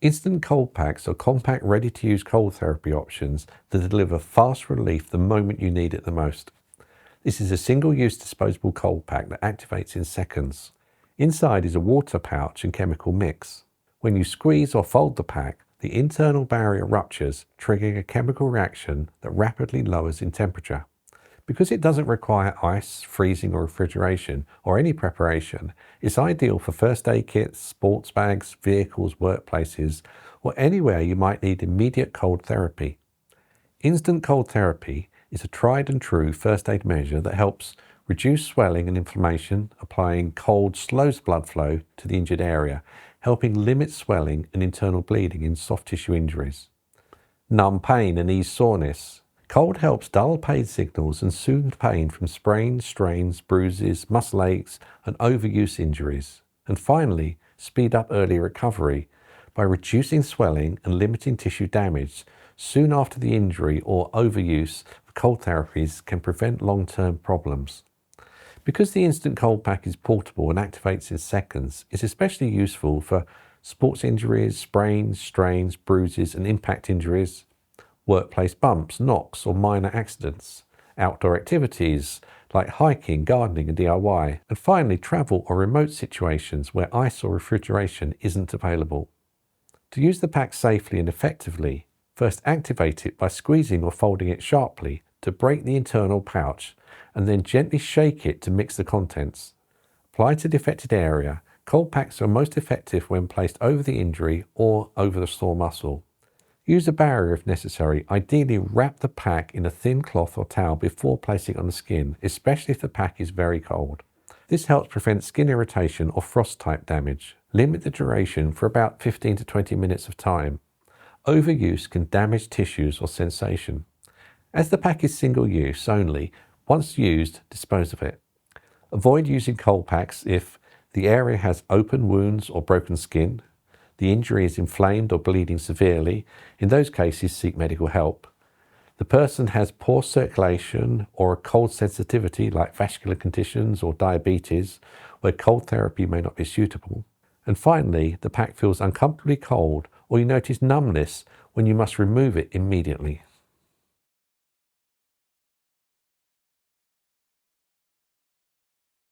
Instant cold packs are compact, ready-to-use cold therapy options that deliver fast relief the moment you need it the most. This is a single-use disposable cold pack that activates in seconds. Inside is a water pouch and chemical mix. When you squeeze or fold the pack, the internal barrier ruptures, triggering a chemical reaction that rapidly lowers in temperature. Because it doesn't require ice, freezing or refrigeration or any preparation, it's ideal for first aid kits, sports bags, vehicles, workplaces, or anywhere you might need immediate cold therapy. Instant cold therapy is a tried and true first aid measure that helps reduce swelling and inflammation. Applying cold slows blood flow to the injured area, helping limit swelling and internal bleeding in soft tissue injuries. Numb pain and ease soreness. Cold helps dull pain signals and soothe pain from sprains, strains, bruises, muscle aches, and overuse injuries. And finally, speed up early recovery by reducing swelling and limiting tissue damage soon after the injury, or overuse of cold therapies can prevent long-term problems. Because the instant cold pack is portable and activates in seconds, it's especially useful for sports injuries, sprains, strains, bruises, and impact injuries, workplace bumps, knocks, or minor accidents, outdoor activities like hiking, gardening, and DIY, and finally travel or remote situations where ice or refrigeration isn't available. To use the pack safely and effectively, first activate it by squeezing or folding it sharply to break the internal pouch, and then gently shake it to mix the contents. Apply to the affected area. Cold packs are most effective when placed over the injury or over the sore muscle. Use a barrier if necessary. Ideally, wrap the pack in a thin cloth or towel before placing it on the skin, especially if the pack is very cold. This helps prevent skin irritation or frost-type damage. Limit the duration for about 15 to 20 minutes of time. Overuse can damage tissues or sensation. As the pack is single use only, once used, dispose of it. Avoid using cold packs if the area has open wounds or broken skin, the injury is inflamed or bleeding severely. In those cases, seek medical help. The person has poor circulation or a cold sensitivity like vascular conditions or diabetes, where cold therapy may not be suitable. And finally, the pack feels uncomfortably cold or you notice numbness when you must remove it immediately.